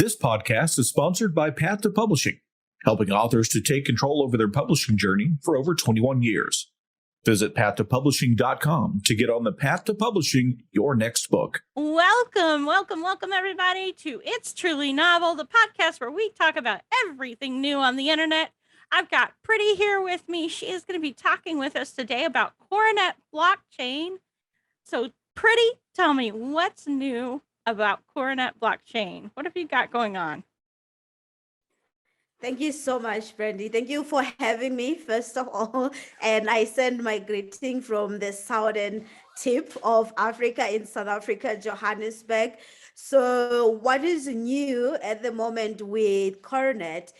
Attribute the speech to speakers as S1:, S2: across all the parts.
S1: This podcast is sponsored by Path to Publishing, helping authors to take control over their publishing journey for over 21 years. Visit pathtopublishing.com to get on the path to publishing your next book.
S2: Welcome, everybody, to It's Truly Novel, the podcast where we talk about everything new on the internet. I've got Pretty here with me. She is going to be talking with us today about Coronet Blockchain. So, Pretty, tell me, what's new about Coronet Blockchain? What have you got going on?
S3: Thank you so much, Brandy. Thank you for having me, first of all. And I send my greeting from the southern tip of Africa in South Africa, Johannesburg. So what is new at the moment with Coronet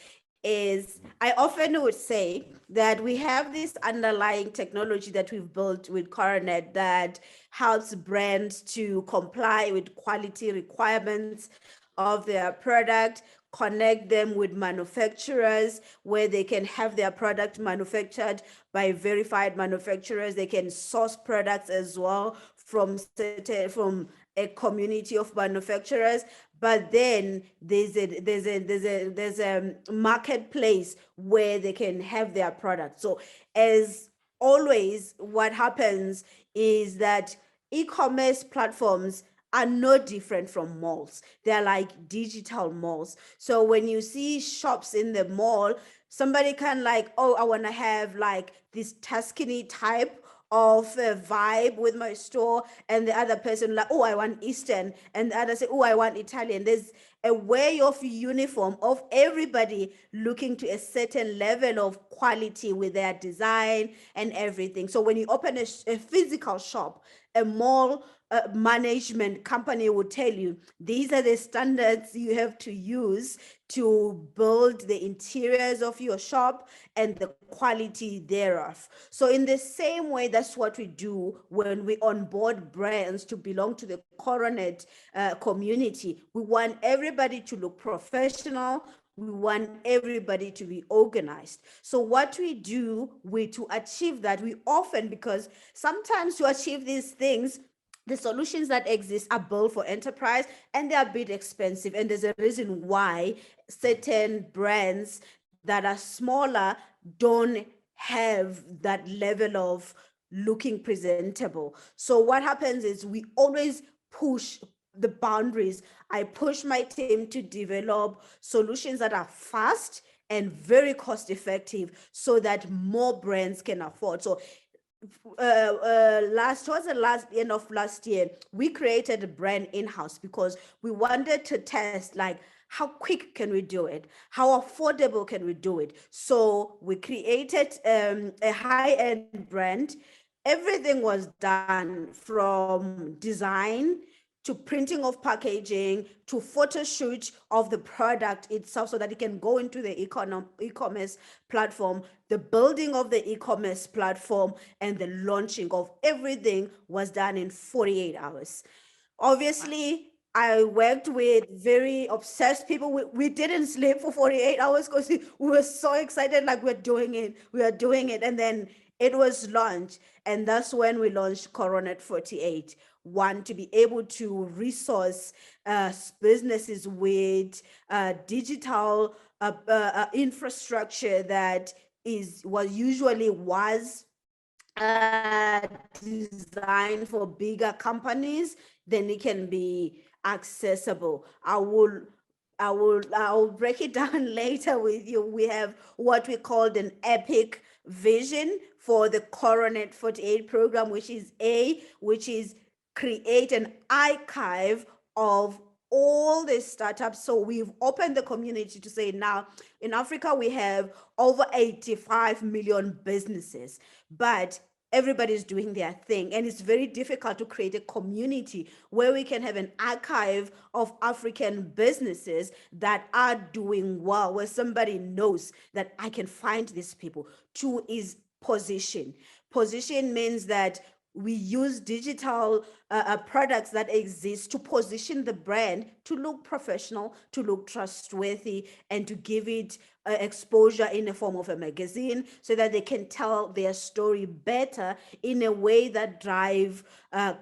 S3: is I often would say that we have this underlying technology that we've built with Coronet that helps brands to comply with quality requirements of their product, connect them with manufacturers where they can have their product manufactured by verified manufacturers. They can source products as well from a community of manufacturers. But then there's a marketplace where they can have their product. So as always, what happens is that e-commerce platforms are no different from malls. They're like digital malls. So when you see shops in the mall, somebody can like, oh, I want to have like this Tuscany type of a vibe with my store, and the other person like, oh, I want Eastern, and the other say, oh, I want Italian. There's a way of uniform of everybody looking to a certain level of quality with their design and everything. So when you open a physical shop, a mall management company will tell you these are the standards you have to use to build the interiors of your shop and the quality thereof. So in the same way, that's what we do when we onboard brands to belong to the Coronet community. We want everybody to look professional. We want everybody to be organized. So what we do to achieve that, we often, because sometimes to achieve these things, the solutions that exist are built for enterprise and they're a bit expensive. And there's a reason why certain brands that are smaller don't have that level of looking presentable. So what happens is we always push the boundaries. I push my team to develop solutions that are fast and very cost effective so that more brands can afford. So towards the end of last year, we created a brand in-house because we wanted to test like how quick can we do it, how affordable can we do it. So we created a high-end brand. Everything was done from design to printing of packaging, to photo shoot of the product itself so that it can go into the e-commerce platform, the building of the e-commerce platform, and the launching of everything was done in 48 hours. Obviously, I worked with very obsessed people. We didn't sleep for 48 hours because we were so excited, like we are doing it. And then it was launched. And that's when we launched Coronet 48. One, to be able to resource businesses with digital infrastructure that was designed for bigger companies, then it can be accessible. I'll break it down later with you. We have what we called an epic vision for the Coronet 48 program, which is create an archive of all the startups. So we've opened the community to say now in Africa, we have over 85 million businesses, but everybody's doing their thing. And it's very difficult to create a community where we can have an archive of African businesses that are doing well, where somebody knows that I can find these people. Two is position. Position means that we use digital products that exist to position the brand to look professional, to look trustworthy, and to give it exposure in the form of a magazine so that they can tell their story better in a way that drive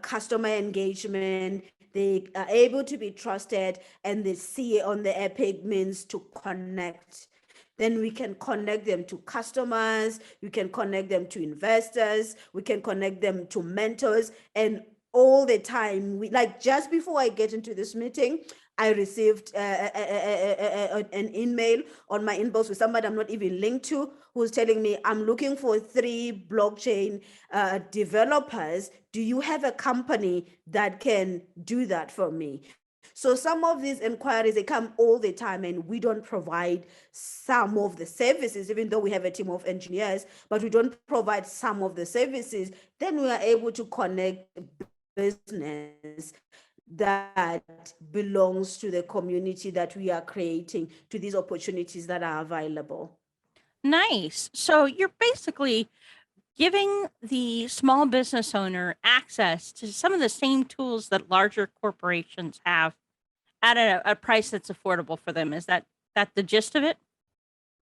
S3: customer engagement they are able to be trusted, and they see on the epic means to connect. Then we can connect them to customers, we can connect them to investors, we can connect them to mentors, and all the time, like just before I get into this meeting, I received an email on my inbox with somebody I'm not even linked to, who's telling me, I'm looking for 3 blockchain developers. Do you have a company that can do that for me? So some of these inquiries, they come all the time, and we don't provide some of the services, even though we have a team of engineers, but we don't provide some of the services. Then we are able to connect business that belongs to the community that we are creating, to these opportunities that are available.
S2: Nice. So you're basically giving the small business owner access to some of the same tools that larger corporations have at a price that's affordable for them. Is that the gist of it?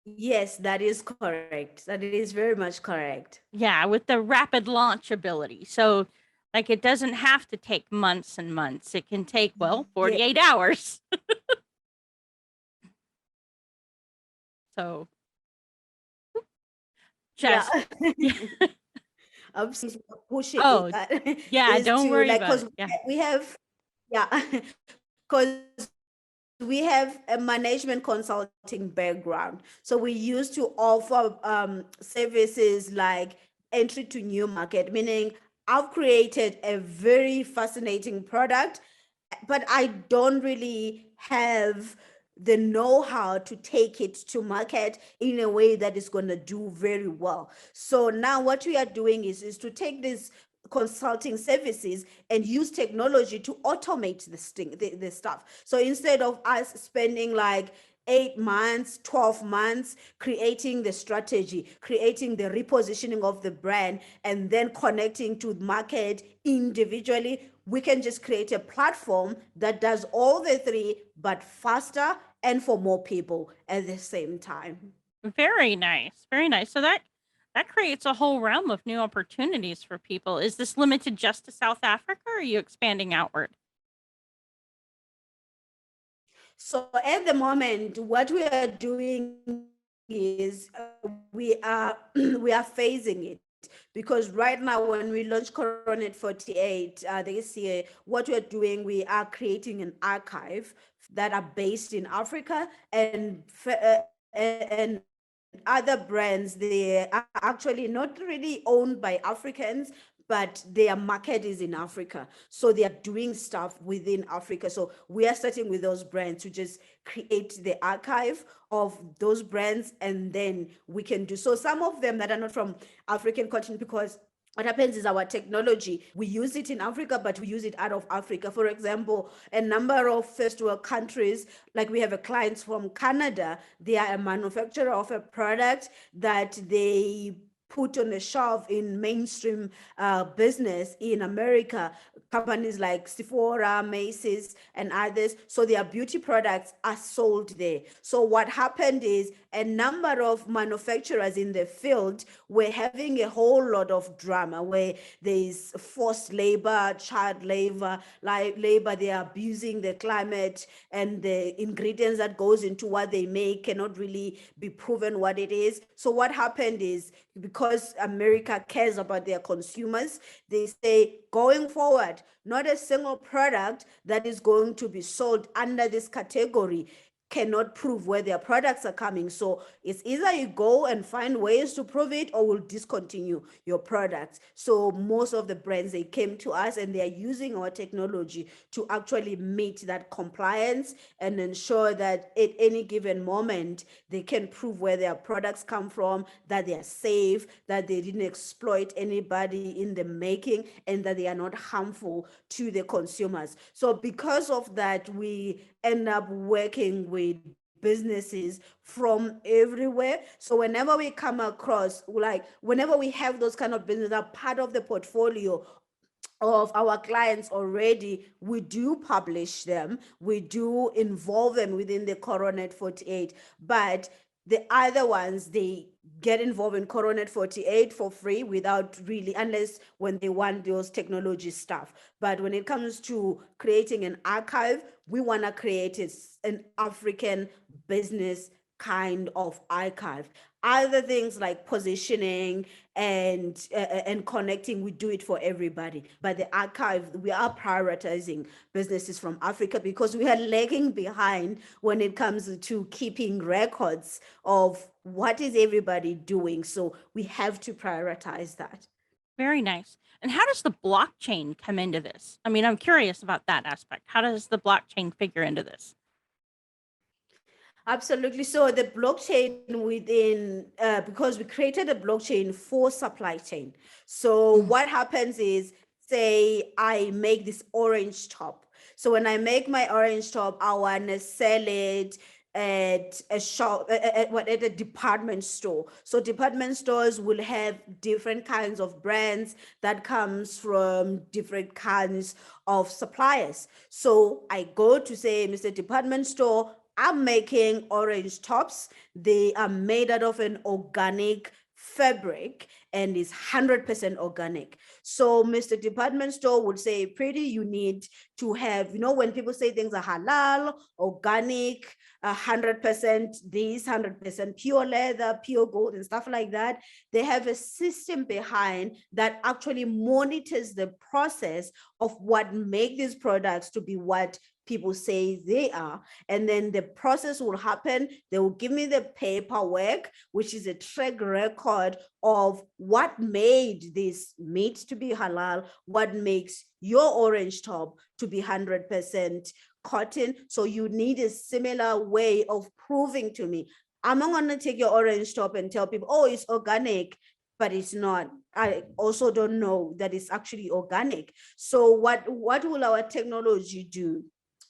S3: Yes, that is correct. That is very much correct.
S2: Yeah, with the rapid launch ability. So like it doesn't have to take months and months. It can take, well, 48 hours. So just
S3: yeah. I'm pushing
S2: Oh,
S3: it.
S2: yeah, don't worry about it. Yeah.
S3: We have, yeah, because we have a management consulting background. So we used to offer services like entry to new market, meaning I've created a very fascinating product, but I don't really have the know-how to take it to market in a way that is going to do very well. So now what we are doing is to take this consulting services and use technology to automate the stuff. So instead of us spending like 8 months, 12 months, creating the strategy, creating the repositioning of the brand, and then connecting to the market individually, we can just create a platform that does all the 3, but faster and for more people at the same time.
S2: Very nice. Very nice. So that creates a whole realm of new opportunities for people. Is this limited just to South Africa, or are you expanding outward?
S3: So at the moment, what we are doing is we are phasing it, because right now when we launch Coronet 48 this year, what we're doing, we are creating an archive that are based in Africa, and other brands, they are actually not really owned by Africans, but their market is in Africa. So they are doing stuff within Africa. So we are starting with those brands to just create the archive of those brands, and then we can do. So some of them that are not from African continent, because what happens is our technology, we use it in Africa, but we use it out of Africa. For example, a number of first world countries, like we have a client from Canada, they are a manufacturer of a product that they put on a shelf in mainstream business in America, companies like Sephora, Macy's, and others. So their beauty products are sold there. So what happened is a number of manufacturers in the field were having a whole lot of drama where there's forced labor, child labor, they are abusing the climate, and the ingredients that goes into what they make cannot really be proven what it is. So what happened is, because America cares about their consumers, they say, going forward, not a single product that is going to be sold under this category cannot prove where their products are coming. So it's either you go and find ways to prove it, or we'll discontinue your products. So most of the brands, they came to us and they are using our technology to actually meet that compliance and ensure that at any given moment, they can prove where their products come from, that they are safe, that they didn't exploit anybody in the making, and that they are not harmful to the consumers. So because of that, we end up working with businesses from everywhere. So whenever we come across, like whenever we have those kind of businesses that are part of the portfolio of our clients already, we do publish them, we do involve them within the Coronet 48, but the other ones, they get involved in Coronet 48 for free without really, unless when they want those technology stuff. But when it comes to creating an archive, we want to create an African business kind of archive. Other things like positioning and connecting, we do it for everybody. But the archive, we are prioritizing businesses from Africa because we are lagging behind when it comes to keeping records of what is everybody doing. So we have to prioritize that.
S2: Very nice. And how does the blockchain come into this? I mean, I'm curious about that aspect. How does the blockchain figure into this?
S3: Absolutely. So the blockchain within, because we created a blockchain for supply chain. So what happens is, say I make this orange top. So when I make my orange top, I want to sell it at a shop, at a department store. So department stores will have different kinds of brands that comes from different kinds of suppliers. So I go to, say, Mr. Department Store, I'm making orange tops. They are made out of an organic fabric and is 100% organic. So Mr. Department Store would say, Pretty, you need to have, when people say things are halal, organic, 100% this, 100% pure leather, pure gold and stuff like that, they have a system behind that actually monitors the process of what make these products to be what people say they are. And then the process will happen. They will give me the paperwork, which is a track record of what made this meat to be halal, what makes your orange top to be 100% cotton. So you need a similar way of proving to me. I'm not going to take your orange top and tell people, oh, it's organic, but it's not. I also don't know that it's actually organic. So what will our technology do?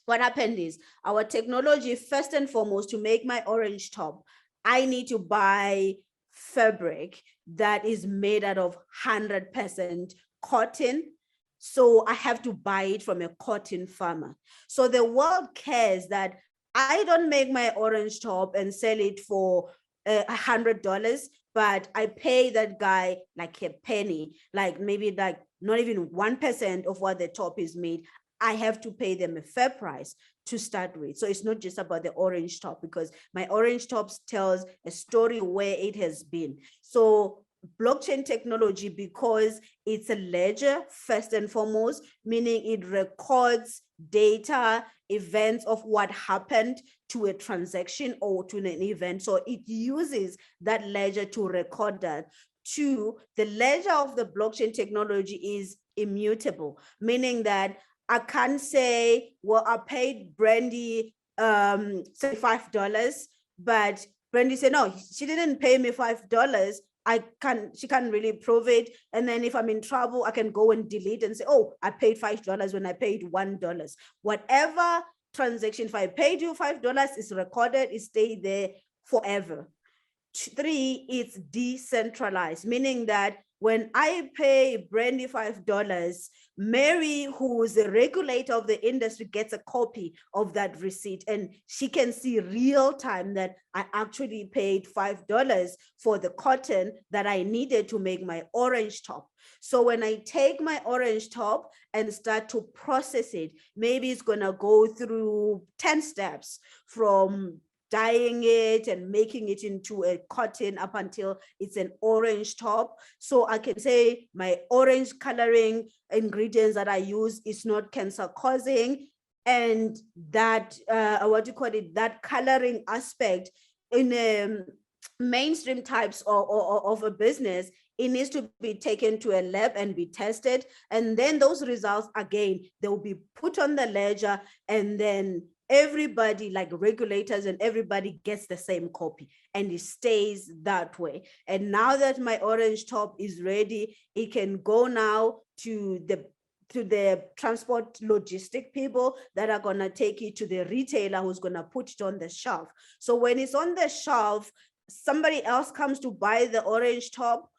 S3: What happened is, our technology, first and foremost, to make my orange top, I need to buy fabric that is made out of 100% cotton. So I have to buy it from a cotton farmer. So the world cares that I don't make my orange top and sell it for $100, but I pay that guy like a penny, like maybe like not even 1% of what the top is made. I have to pay them a fair price to start with. So it's not just about the orange top, because my orange tops tells a story where it has been. So blockchain technology, because it's a ledger first and foremost, meaning it records data, events of what happened to a transaction or to an event. So it uses that ledger to record that. Two, the ledger of the blockchain technology is immutable, meaning that I can't say, well, I paid Brandy say $5, but Brandy said, no, she didn't pay me $5. She can't really prove it. And then if I'm in trouble, I can go and delete and say, oh, I paid $5 when I paid $1. Whatever transaction, if I paid you $5, is recorded, it stays there forever. Three, it's decentralized, meaning that when I pay Brandy $5, Mary, who's a regulator of the industry, gets a copy of that receipt, and she can see real time that I actually paid $5 for the cotton that I needed to make my orange top. So when I take my orange top and start to process it, maybe it's going to go through 10 steps, from dyeing it and making it into a cotton up until it's an orange top. So I can say my orange coloring ingredients that I use is not cancer causing, and that that coloring aspect in mainstream types of a business, it needs to be taken to a lab and be tested, and then those results again, they will be put on the ledger, and then everybody, like regulators and everybody, gets the same copy, and it stays that way. And now that my orange top is ready, it can go now to the transport logistic people that are going to take it to the retailer who's going to put it on the shelf. So when it's on the shelf, somebody else comes to buy the orange top,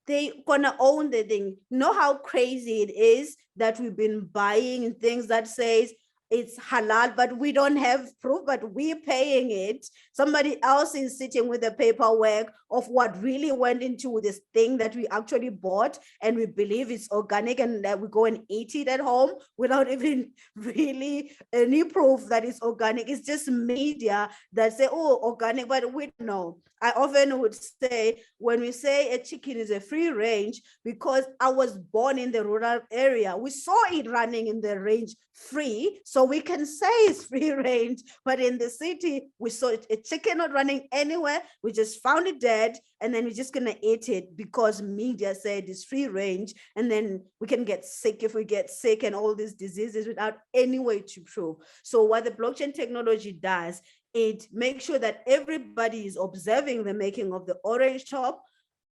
S3: they're gonna own the thing. Know how crazy it is that we've been buying things that says it's halal, but we don't have proof, but we're paying it. Somebody else is sitting with the paperwork of what really went into this thing that we actually bought, and we believe it's organic, and that we go and eat it at home without even really any proof that it's organic. It's just media that say, oh, organic, but we don't know. I often would say, when we say a chicken is a free range, because I was born in the rural area, we saw it running in the range free, so we can say it's free range. But in the city, we saw a chicken not running anywhere. We just found it dead, and then we're just gonna eat it because media said it's free range, and then we can get sick if we get sick and all these diseases without any way to prove. So what the blockchain technology does, it makes sure that everybody is observing the making of the orange top,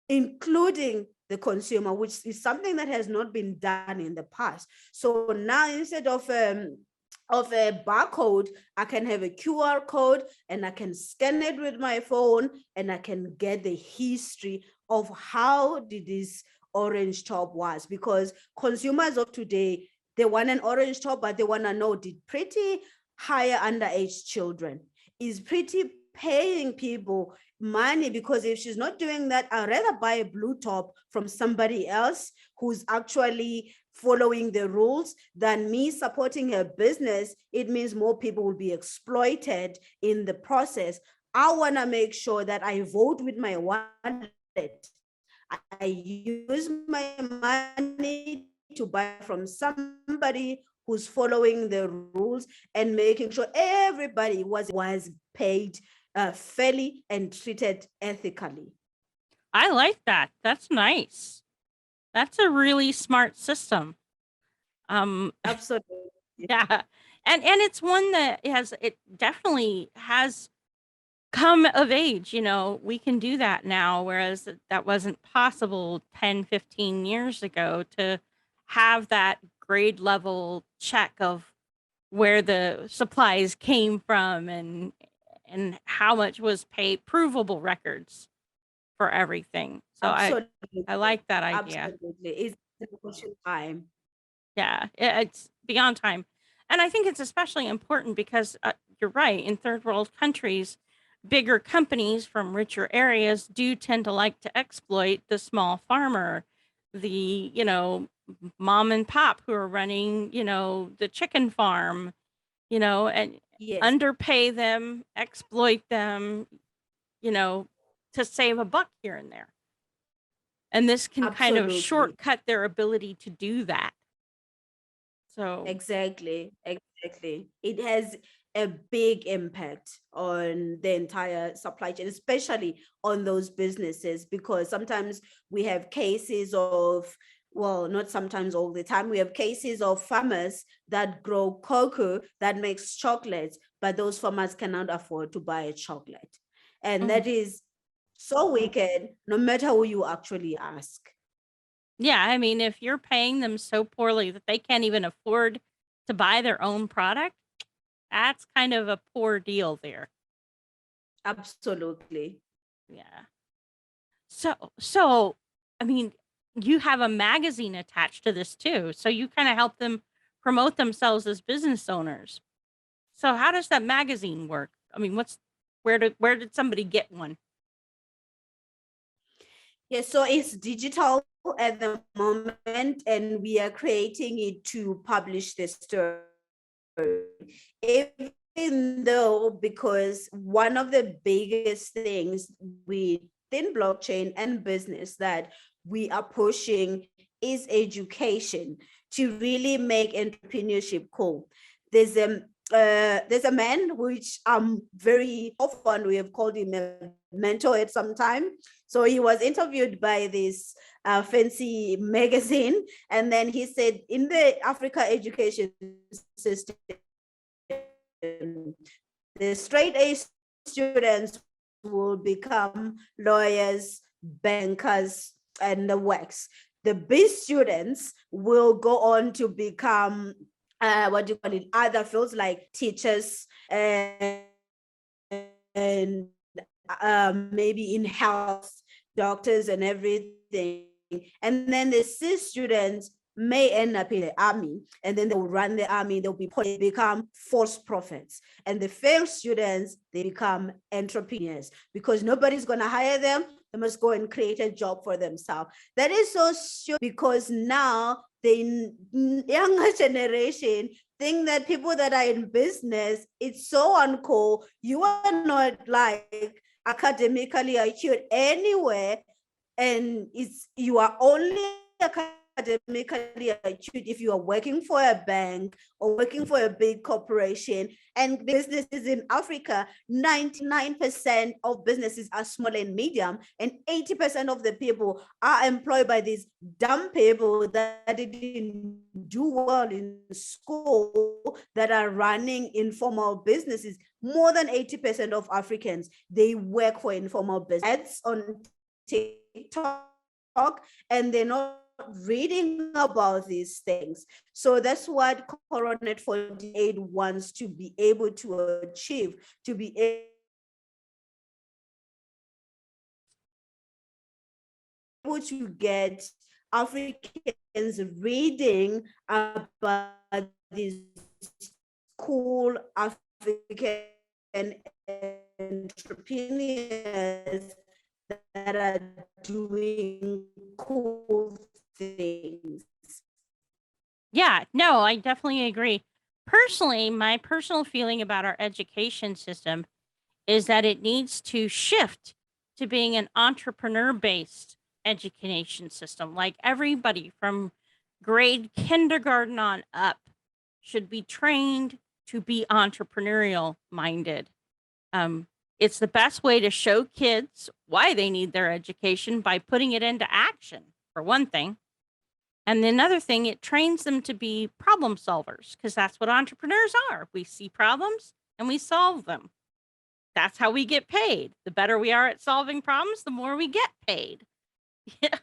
S3: including the consumer, which is something that has not been done in the past. So now, instead of a barcode, I can have a QR code, and I can scan it with my phone, and I can get the history of how did this orange top was. Because consumers of today, they want an orange top, but they want to know, did Pretty hire underage children? Is Pretty paying people money? Because if she's not doing that, I'd rather buy a blue top from somebody else who's actually following the rules than me supporting her business. It means more people will be exploited in the process. I want to make sure that I vote with my wallet. I use my money to buy from somebody who's following the rules and making sure everybody was paid fairly and treated ethically.
S2: I like that. That's nice. That's a really smart system.
S3: Absolutely.
S2: Yeah. And it's one that it definitely has come of age. We can do that now, whereas that wasn't possible 10, 15 years ago, to have that grade level check of where the supplies came from and how much was paid, provable records for everything. So
S3: Absolutely.
S2: I like that idea.
S3: Absolutely. It's a question of time.
S2: Yeah, it's beyond time. And I think it's especially important because you're right, in third world countries, bigger companies from richer areas do tend to like to exploit the small farmer, the, mom and pop who are running, the chicken farm, and
S3: Yes,
S2: underpay them, exploit them, to save a buck here and there. And this can kind of
S3: absolutely.
S2: shortcut their ability to do that. So
S3: Exactly. It has a big impact on the entire supply chain, especially on those businesses, because sometimes we have cases of, well, not sometimes, all the time, we have cases of farmers that grow cocoa that makes chocolates, but those farmers cannot afford to buy a chocolate. And that is so wicked, no matter who you actually ask.
S2: yeah, I mean, if you're paying them so poorly that they can't even afford to buy their own product, that's kind of a poor deal there.
S3: Absolutely.
S2: Yeah. So I mean, you have a magazine attached to this too. So you kind of help them promote themselves as business owners. So how does that magazine work? I mean, where did somebody get one?
S3: Yeah, so it's digital at the moment, and we are creating it to publish the story. Even though, because one of the biggest things within blockchain and business that we are pushing is education to really make entrepreneurship cool. There's a man which I'm very often, we have called him a mentor at some time. So he was interviewed by this fancy magazine, and then he said, in the Africa education system, the straight A students will become lawyers, bankers, and the works. The B students will go on to become what do you call it, other fields like teachers and maybe in health, doctors and everything. And then the C students may end up in the army, and then they'll run the army, they'll become false prophets. And the failed students, they become entrepreneurs because nobody's going to hire them. They must go and create a job for themselves. That is so stupid because now the younger generation think that people that are in business, it's so uncool. You are not like academically acute anywhere, and you are only academically acute if you are working for a bank or working for a big corporation. And businesses in Africa, 99% of businesses are small and medium, and 80% of the people are employed by these dumb people that didn't do well in school, that are running informal businesses. More than 80% of Africans, they work for informal business on TikTok, and they're not reading about these things. So that's what Coronet 48 wants to be able to achieve, to be able to get Africans reading about these cool African entrepreneurs that are doing cool things.
S2: Yeah, no, I definitely agree. Personally, my personal feeling about our education system is that it needs to shift to being an entrepreneur-based education system. Like everybody from grade kindergarten on up should be trained to be entrepreneurial minded. It's the best way to show kids why they need their education by putting it into action, for one thing. And another thing, it trains them to be problem solvers, because that's what entrepreneurs are. We see problems and we solve them. That's how we get paid. The better we are at solving problems, the more we get paid. Yeah.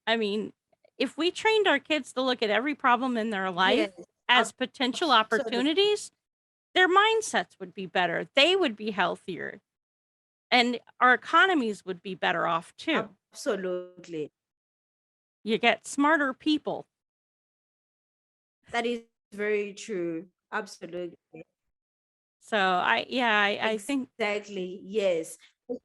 S2: I mean, if we trained our kids to look at every problem in their life
S3: Yes,
S2: as potential
S3: absolutely.
S2: opportunities, their mindsets would be better. They would be healthier. And our economies would be better off too.
S3: Absolutely.
S2: You get smarter people.
S3: That is very true. Absolutely.
S2: So I think
S3: Exactly. Yes. Yeah.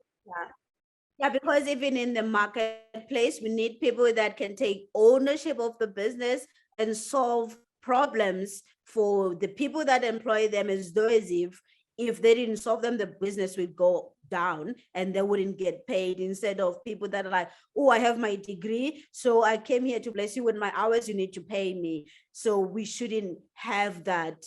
S3: Yeah, because even in the marketplace, we need people that can take ownership of the business and solve problems for the people that employ them, as though as if they didn't solve them, the business would go down and they wouldn't get paid, instead of people that are like, oh, I have my degree, so I came here to bless you with my hours, you need to pay me. So we shouldn't have that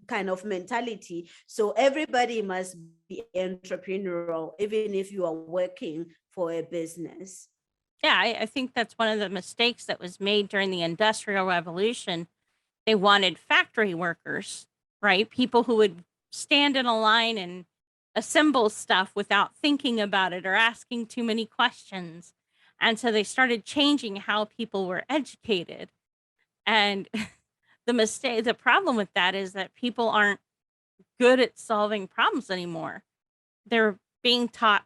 S3: kind of mentality. So everybody must be entrepreneurial, even if you are working for a business.
S2: yeah, I think that's one of the mistakes that was made during the Industrial Revolution. They wanted factory workers, right? People who would stand in a line and assemble stuff without thinking about it or asking too many questions. And so they started changing how people were educated. And the problem with that is that people aren't good at solving problems anymore. They're being taught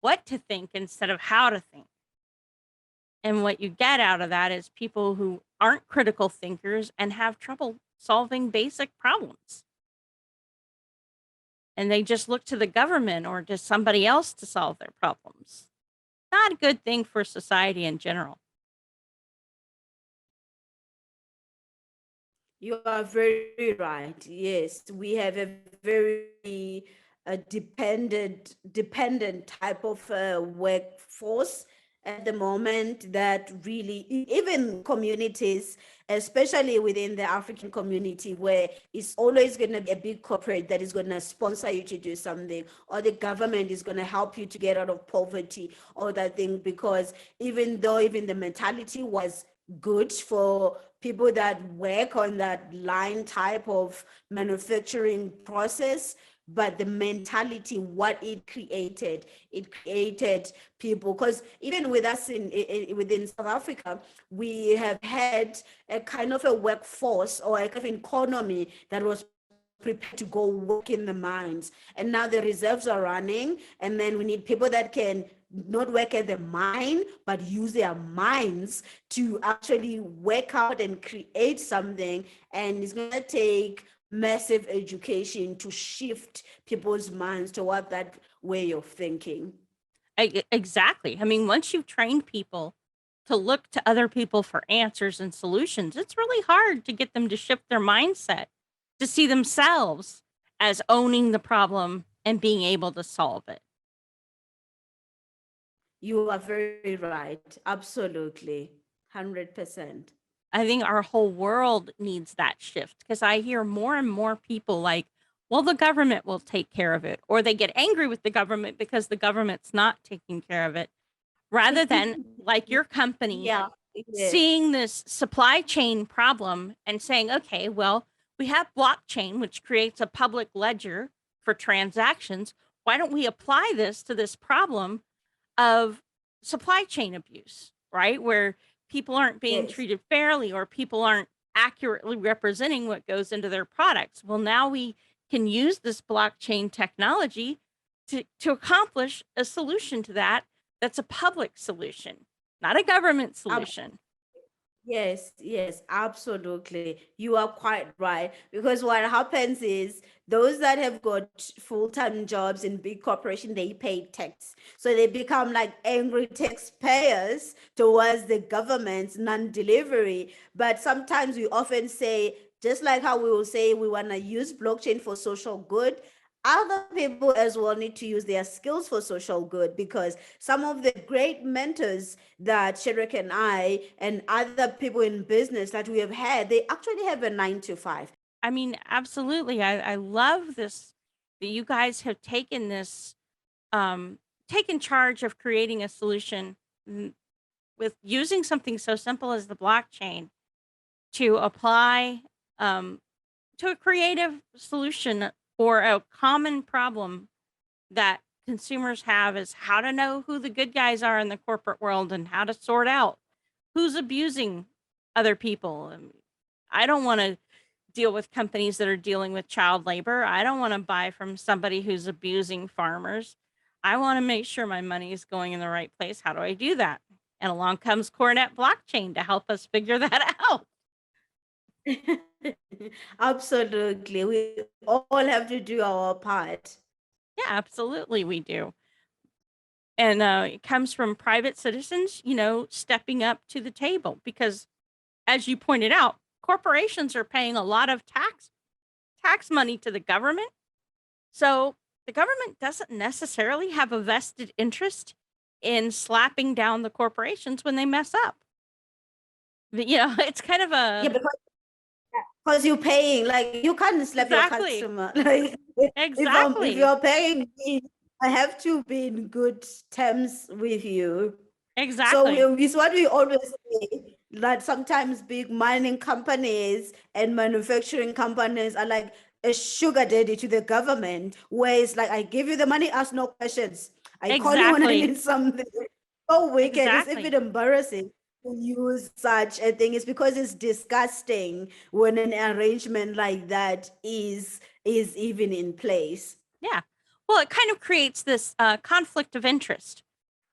S2: what to think instead of how to think. And what you get out of that is people who aren't critical thinkers and have trouble solving basic problems. And they just look to the government or to somebody else to solve their problems. Not a good thing for society in general.
S3: You are very right. Yes, we have a very dependent type of workforce at the moment, that really, even communities, especially within the African community, where it's always going to be a big corporate that is going to sponsor you to do something, or the government is going to help you to get out of poverty or that thing, because even though even the mentality was good for people that work on that line type of manufacturing process, but the mentality, what it created people, because even with us within South Africa, we have had a kind of a workforce or a kind of economy that was prepared to go work in the mines. And now the reserves are running, and then we need people that can not work at the mine, but use their minds to actually work out and create something. And it's going to take massive education to shift people's minds toward that way of thinking.
S2: Exactly. I mean, once you've trained people to look to other people for answers and solutions, it's really hard to get them to shift their mindset to see themselves as owning the problem and being able to solve it.
S3: You are very right. Absolutely. 100%.
S2: I think our whole world needs that shift, because I hear more and more people like, well, the government will take care of it, or they get angry with the government because the government's not taking care of it, rather than like your company
S3: Yeah.
S2: seeing this supply chain problem and saying, okay, well, we have blockchain, which creates a public ledger for transactions. Why don't we apply this to this problem of supply chain abuse, right? Where people aren't being
S3: Yes.
S2: treated fairly, or people aren't accurately representing what goes into their products. Well, now we can use this blockchain technology to accomplish a solution to that. That's a public solution, not a government solution.
S3: Yes, yes, absolutely. You are quite right. Because what happens is those that have got full-time jobs in big corporation, they pay tax. So they become like angry taxpayers towards the government's non-delivery. But sometimes we often say, just like how we will say we want to use blockchain for social good, other people as well need to use their skills for social good, because some of the great mentors that Shedrick and I and other people in business that we have had, they actually have a 9 to 5.
S2: I mean, absolutely. I love this, that you guys have taken this, taken charge of creating a solution with using something so simple as the blockchain to apply to a creative solution for a common problem that consumers have, is how to know who the good guys are in the corporate world and how to sort out who's abusing other people. I don't want to deal with companies that are dealing with child labor. I don't want to buy from somebody who's abusing farmers. I want to make sure my money is going in the right place. How do I do that? And along comes Coronet Blockchain to help us figure that out.
S3: Absolutely. We all have to do our part.
S2: Yeah, absolutely, we do. And it comes from private citizens, stepping up to the table, because, as you pointed out, corporations are paying a lot of tax money to the government. So the government doesn't necessarily have a vested interest in slapping down the corporations when they mess up. But, it's kind of a...
S3: Yeah, because you're paying, like, you can't slap
S2: Exactly.
S3: your customer. Like,
S2: Exactly.
S3: if you're paying me, I have to be in good terms with you.
S2: Exactly.
S3: So it's what we always say, that sometimes big mining companies and manufacturing companies are like a sugar daddy to the government, where it's like, I give you the money, ask no questions. I call you when I
S2: Exactly.
S3: need something. So wicked. It's
S2: Exactly.
S3: even embarrassing to use such a thing. It's because it's disgusting when an arrangement like that is even in place.
S2: Yeah. Well, it kind of creates this conflict of interest,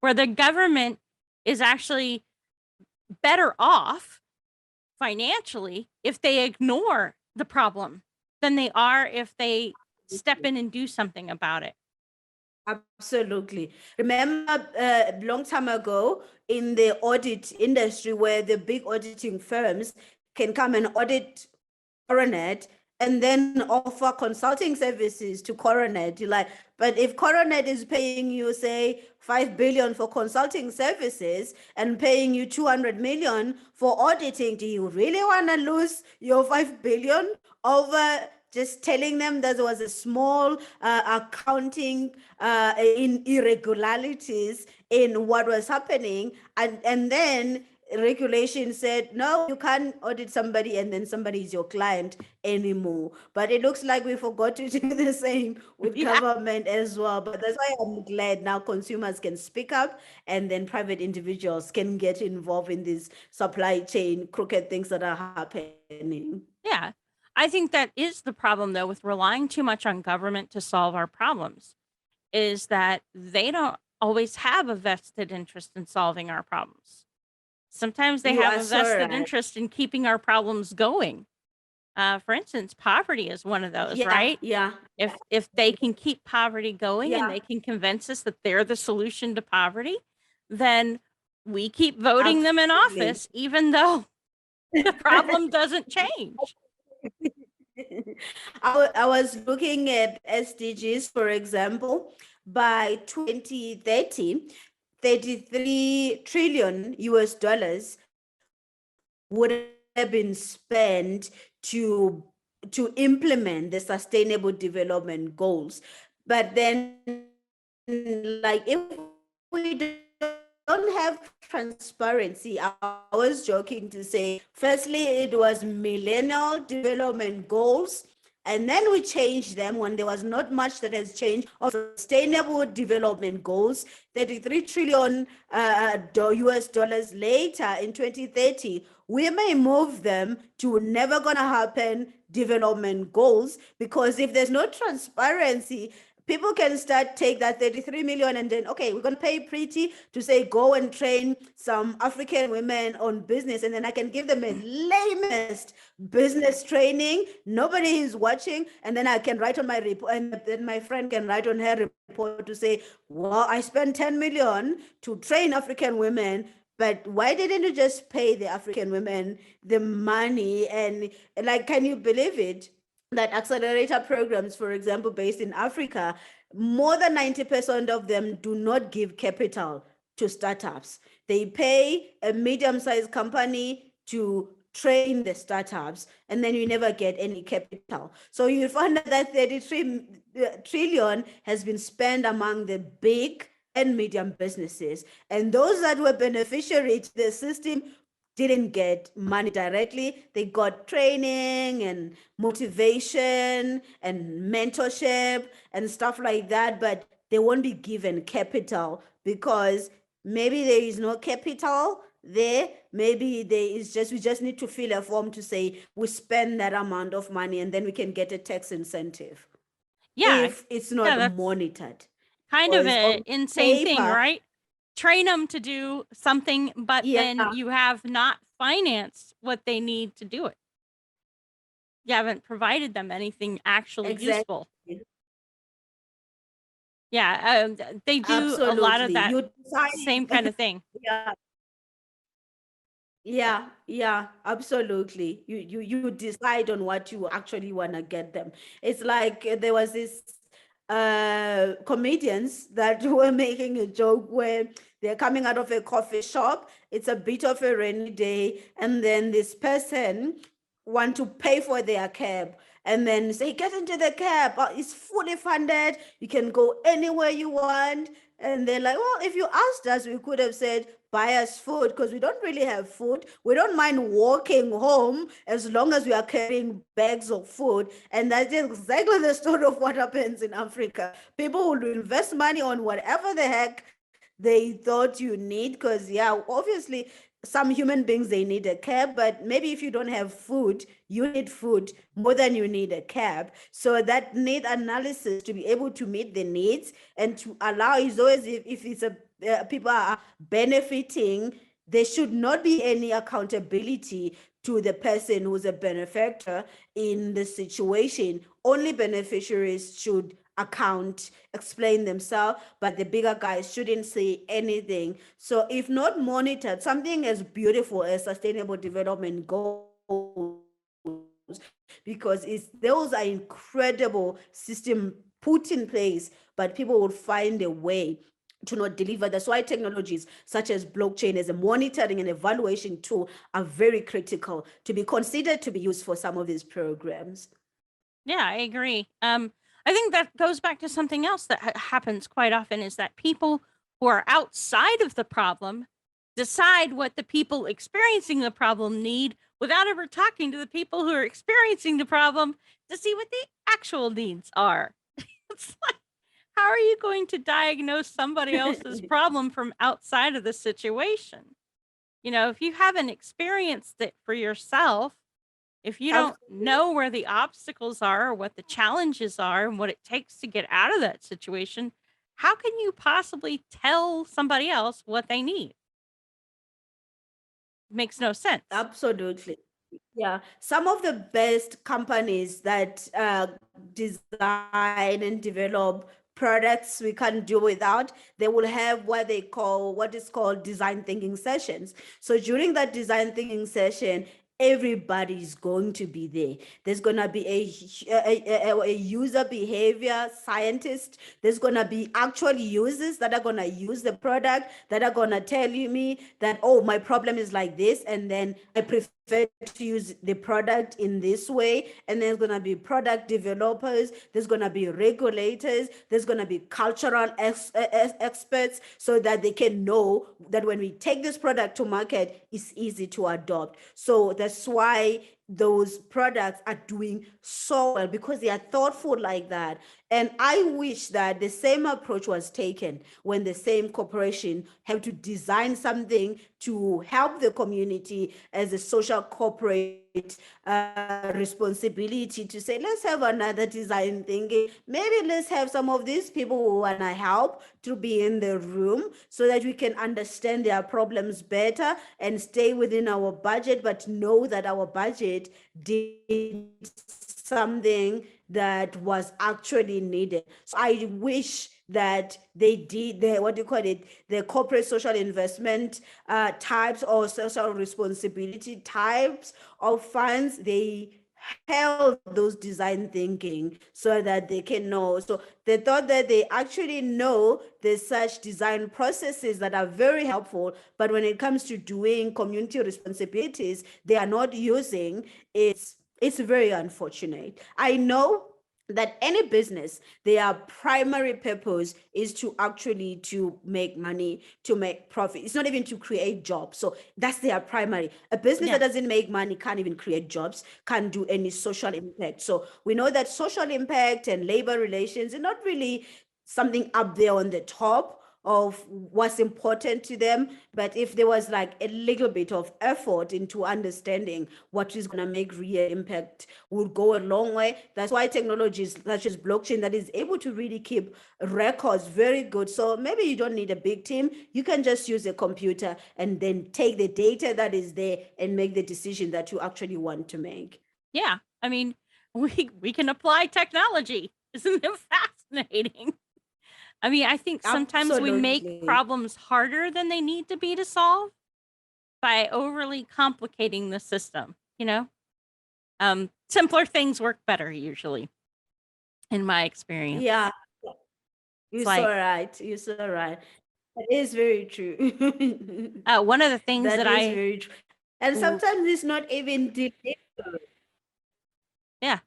S2: where the government is actually better off financially if they ignore the problem than they are if they step in and do something about it.
S3: Absolutely. Remember a long time ago in the audit industry, where the big auditing firms can come and audit Coronet and then offer consulting services to Coronet. You're like, but if Coronet is paying you, say, 5 billion for consulting services and paying you 200 million for auditing, do you really want to lose your 5 billion over just telling them that there was a small accounting in irregularities in what was happening, and then regulation said, no, you can't audit somebody and then somebody is your client anymore. But it looks like we forgot to do the same with government as well. But that's why I'm glad now consumers can speak up, and then private individuals can get involved in these supply chain crooked things that are happening.
S2: Yeah. I think that is the problem, though, with relying too much on government to solve our problems, is that they don't always have a vested interest in solving our problems. Sometimes they
S3: You
S2: have
S3: are
S2: a
S3: so
S2: vested
S3: right.
S2: interest in keeping our problems going. For instance, poverty is one of those,
S3: Yeah,
S2: right?
S3: yeah,
S2: If they can keep poverty going and
S3: yeah,
S2: they can convince us that they're the solution to poverty, then we keep voting them in
S3: absolutely.
S2: office, even though the problem doesn't change.
S3: I was looking at SDGs, for example, by 2030, 33 trillion US dollars would have been spent to implement the sustainable development goals. But then, like, if we don't have transparency, I was joking to say, firstly, it was millennial development goals. And then we changed them when there was not much that has changed of sustainable development goals. 33 trillion US dollars later in 2030, we may move them to never gonna happen development goals, because if there's no transparency, people can start take that 33 million and then, okay, we're going to pay Pretty to say, go and train some African women on business. And then I can give them a lamest business training. Nobody is watching. And then I can write on my report, and then my friend can write on her report to say, well, I spent 10 million to train African women. But why didn't you just pay the African women the money? And like, can you believe it? That accelerator programs, for example, based in Africa, more than 90% of them do not give capital to startups. They pay a medium-sized company to train the startups, and then you never get any capital. So you find that 33 trillion has been spent among the big and medium businesses, and those that were beneficiaries to the system didn't get money directly. They got training and motivation and mentorship and stuff like that, but they won't be given capital because maybe there is no capital there. Maybe there is just, we just need to fill a form to say we spend that amount of money, and then we can get a tax incentive
S2: Yeah,
S3: if it's
S2: yeah,
S3: not
S2: that's
S3: monitored.
S2: kind of
S3: Because
S2: an
S3: on
S2: insane thing,
S3: paper,
S2: right? Train them to do something, but then
S3: yeah,
S2: you have not financed what they need to do it. You haven't provided them anything actually useful.
S3: exactly.
S2: Yeah, they do a lot of
S3: Absolutely.
S2: that
S3: You
S2: same
S3: decide.
S2: kind of thing.
S3: Yeah, yeah, absolutely. You decide on what you actually want to get them. It's like there was this comedians that were making a joke where they're coming out of a coffee shop. It's a bit of a rainy day, and then this person want to pay for their cab, and then say, get into the cab. It's fully funded. You can go anywhere you want. And they're like, well, if you asked us, we could have said, buy us food, because we don't really have food. We don't mind walking home as long as we are carrying bags of food. And that's exactly the story of what happens in Africa. People will invest money on whatever the heck they thought you need, because yeah, obviously some human beings, they need a cab, but maybe if you don't have food, you need food more than you need a cab. So that need analysis to be able to meet the needs and to allow is always, if it's a people are benefiting, there should not be any accountability to the person who's a benefactor in the situation. Only beneficiaries should account, explain themselves, but the bigger guys shouldn't say anything. So if not monitored, something as beautiful as sustainable development goals, because those are incredible system put in place, but people will find a way to not deliver. That's why technologies such as blockchain as a monitoring and evaluation tool are very critical to be considered to be used for some of these programs.
S2: Yeah, I agree. I think that goes back to something else that happens quite often, is that people who are outside of the problem decide what the people experiencing the problem need without ever talking to the people who are experiencing the problem to see what the actual needs are. It's like, how are you going to diagnose somebody else's problem from outside of the situation? You know, if you haven't experienced it for yourself, If you don't know where the obstacles are or what the challenges are and what it takes to get out of that situation, how can you possibly tell somebody else what they need? Makes no sense.
S3: Absolutely. Yeah. Some of the best companies that design and develop products we can't do without, they will have what is called design thinking sessions. So during that design thinking session, everybody's going to be there. There's going to be a user behavior scientist. There's going to be actual users that are going to use the product, that are going to tell me that, oh, my problem is like this, and then I prefer to use the product in this way. And there's going to be product developers, there's going to be regulators, there's going to be cultural experts, so that they can know that when we take this product to market, it's easy to adopt. So that's why those products are doing so well, because they are thoughtful like that. And I wish that the same approach was taken when the same corporation have to design something to help the community as a social corporate responsibility, to say, let's have another design thinking. Maybe let's have some of these people who want to help to be in the room, so that we can understand their problems better and stay within our budget, but know that our budget did something that was actually needed. So I wish that they did the corporate social investment types or social responsibility types of funds, they held those design thinking so that they can know. So they thought that they actually know there's such design processes that are very helpful, but when it comes to doing community responsibilities, they are not using. It's very unfortunate. I know that any business, their primary purpose is to actually to make money, to make profit. It's not even to create jobs. So that's their primary. A business that doesn't make money can't even create jobs, can't do any social impact. So we know that social impact and labor relations are not really something up there on the top of what's important to them. But if there was like a little bit of effort into understanding what is going to make real impact, would go a long way. That's why technologies such as blockchain that is able to really keep records very good. So maybe you don't need a big team. You can just use a computer and then take the data that is there and make the decision that you actually want to make.
S2: Yeah. I mean, we can apply technology. Isn't it fascinating? I mean, I think sometimes we make
S3: Absolutely.
S2: problems harder than they need to be to solve by overly complicating the system, you know? Simpler things work better usually, in my experience.
S3: Yeah, you're
S2: It's
S3: so
S2: like,
S3: right. You're so right. That is very true.
S2: one of the things
S3: That
S2: that
S3: is very true. And
S2: w-
S3: sometimes it's not even deliberate.
S2: yeah,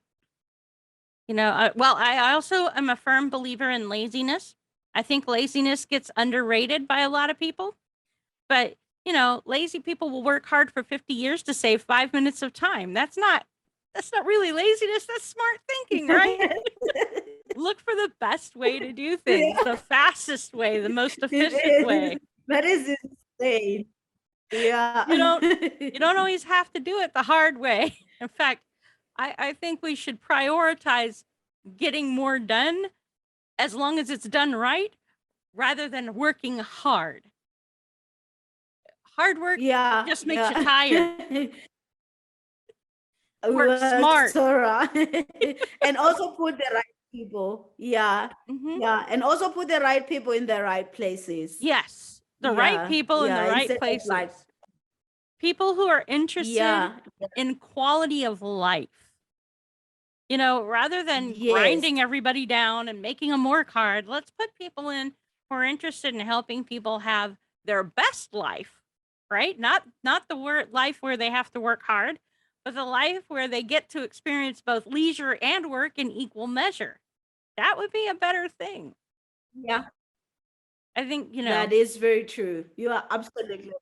S2: well, I also am a firm believer in laziness. I think laziness gets underrated by a lot of people, but lazy people will work hard for 50 years to save 5 minutes of time. That's not really laziness. That's smart thinking, right? Look for the best way to do things, the fastest way, the most
S3: It
S2: efficient way.
S3: is. That is insane. Yeah.
S2: You don't always have to do it the hard way. In fact, I think we should prioritize getting more done as long as it's done right, rather than working hard. Hard work
S3: Yeah.
S2: just makes you tired. Work
S3: Well,
S2: smart.
S3: so right. And also put the right people. Yeah.
S2: Mhm.
S3: Yeah. And also put the right people in the right places.
S2: Yes, the right
S3: Yeah.
S2: people in the
S3: Yeah.
S2: right
S3: Instead of
S2: places.
S3: like,
S2: People who are interested
S3: yeah.
S2: in quality of life. Rather than
S3: Yes.
S2: grinding everybody down and making them work hard, let's put people in who are interested in helping people have their best life, right? Not the life where they have to work hard, but the life where they get to experience both leisure and work in equal measure. That would be a better thing.
S3: Yeah.
S2: I think,
S3: That is very true. You are absolutely.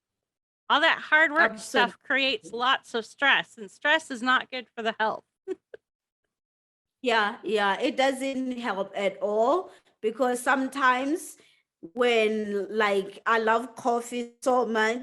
S2: all that hard work
S3: Absolutely.
S2: stuff creates lots of stress, and stress is not good for the health.
S3: Yeah, yeah, it doesn't help at all, because sometimes when, like, I love coffee so much,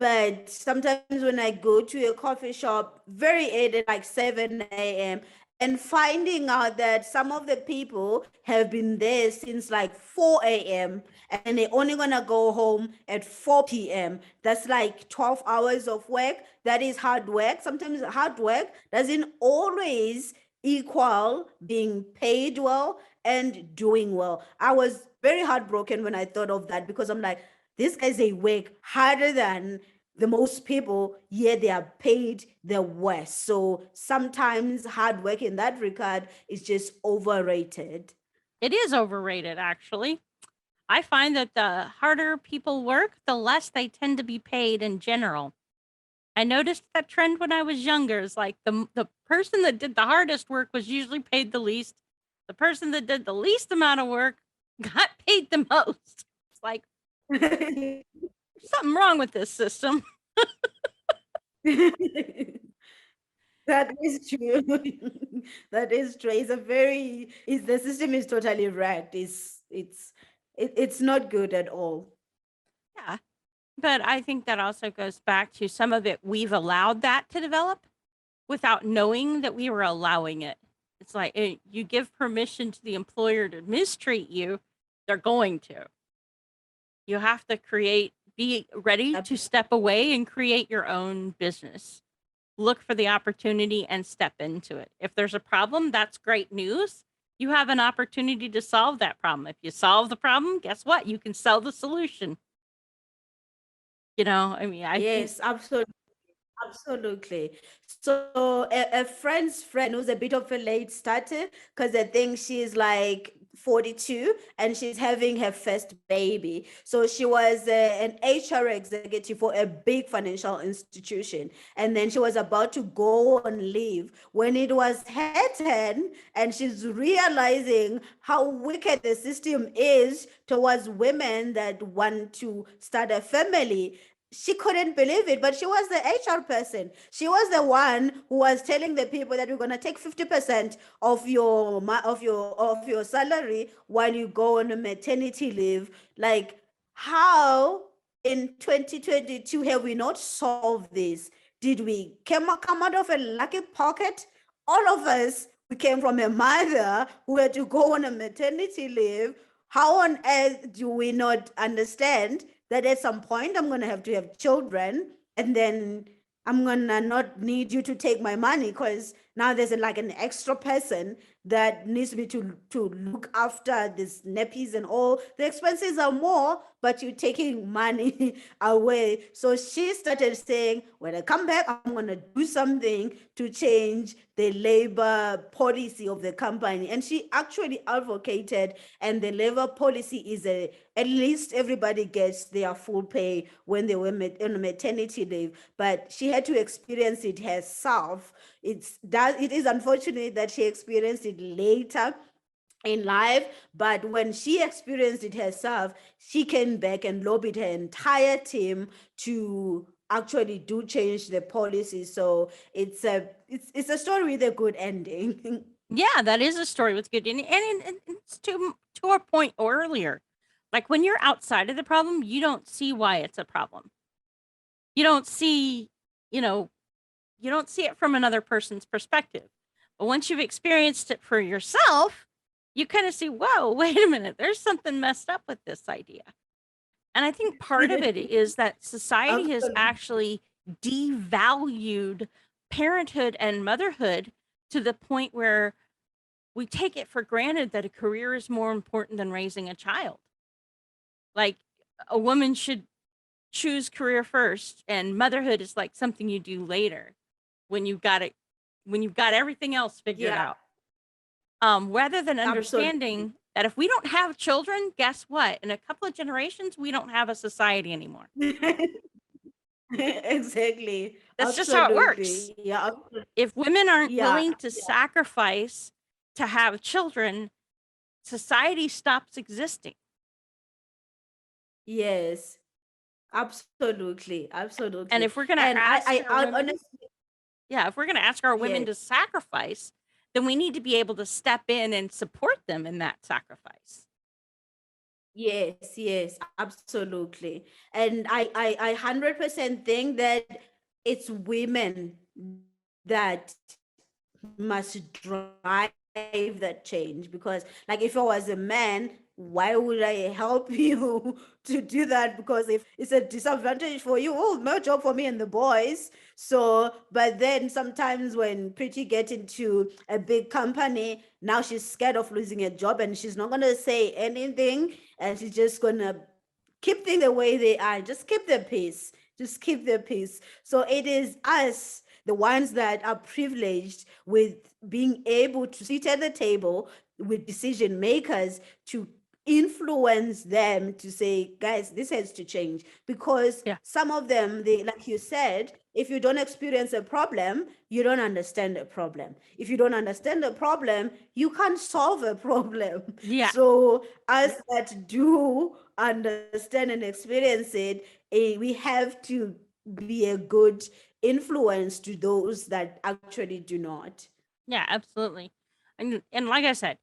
S3: But sometimes when I go to a coffee shop very early, like 7 a.m., and finding out that some of the people have been there since like 4 a.m. and they're only gonna go home at 4 p.m. That's like 12 hours of work. That is hard work. Sometimes hard work doesn't always equal being paid well and doing well. I was very heartbroken when I thought of that because I'm like, these guys, they work harder than the most people, yet they are paid the worst. So sometimes hard work in that regard is just overrated.
S2: It is overrated, actually. I find that the harder people work, the less they tend to be paid in general. I noticed that trend when I was younger. It's like the person that did the hardest work was usually paid the least. The person that did the least amount of work got paid the most. It's like something wrong with this system.
S3: That is true. That is true. It's a very, the system is totally wrecked. It's not good at all.
S2: Yeah. But I think that also goes back to some of it we've allowed that to develop without knowing that we were allowing it. It's like you give permission to the employer to mistreat you, they're going to. You have to be ready to step away and create your own business. Look for the opportunity and step into it. If there's a problem, that's great news. You have an opportunity to solve that problem. If you solve the problem, guess what? You can sell the solution. I mean, I think
S3: Yes, absolutely. Absolutely. So a friend's friend who's a bit of a late starter, because I think she's like 42 and she's having her first baby. So she was an HR executive for a big financial institution. And then she was about to go on leave when it was her turn, and she's realizing how wicked the system is towards women that want to start a family. She couldn't believe it, but she was the HR person. She was the one who was telling the people that we're going to take 50% of your salary while you go on a maternity leave. Like, how in 2022 have we not solved this? Did we come out of a lucky pocket? All of us, we came from a mother who had to go on a maternity leave. How on earth do we not understand that at some point I'm going to have children, and then I'm going to not need you to take my money because now there's like an extra person that needs me to look after these nappies and all. The expenses are more, but you're taking money away. So she started saying, when I come back, I'm going to do something to change the labor policy of the company. And she actually advocated, and the labor policy is at least everybody gets their full pay when they were on maternity leave. But she had to experience it herself. It is unfortunate that she experienced it later in life, but when she experienced it herself, she came back and lobbied her entire team to actually do change the policy. So it's a story with a good ending.
S2: Yeah, that is a story with good ending. And it's to our point earlier. Like when you're outside of the problem, you don't see why it's a problem. You don't see, you don't see it from another person's perspective. But once you've experienced it for yourself, you kind of see, whoa, wait a minute, there's something messed up with this idea. And I think part of it is that society has actually devalued parenthood and motherhood to the point where we take it for granted that a career is more important than raising a child. Like a woman should choose career first, and motherhood is like something you do later when you've got everything else figured out. Rather than understanding that if we don't have children, guess what? In a couple of generations, we don't have a society anymore.
S3: Exactly.
S2: That's just how it works.
S3: Yeah.
S2: If women aren't willing to sacrifice to have children, society stops existing.
S3: Yes. Absolutely.
S2: And if we're going to ask if we're going to ask our women to sacrifice, then we need to be able to step in and support them in that sacrifice.
S3: Yes, absolutely. And I 100% think that it's women that must drive that change, because like if I was a man, why would I help you to do that? Because if it's a disadvantage for you, oh, no job for me and the boys. So but then sometimes when Pretty get into a big company, now she's scared of losing a job and she's not going to say anything, and she's just going to keep things the way they are. Just keep the peace. Just keep the peace. So it is us, the ones that are privileged with being able to sit at the table with decision makers, to influence them to say, guys, this has to change. Because
S2: Yeah.
S3: some of them, they, like you said, if you don't experience a problem, you don't understand the problem. If you don't understand the problem, you can't solve a problem.
S2: Yeah.
S3: So us that do understand and experience it, we have to be a good influence to those that actually do not.
S2: Yeah, absolutely. And like I said,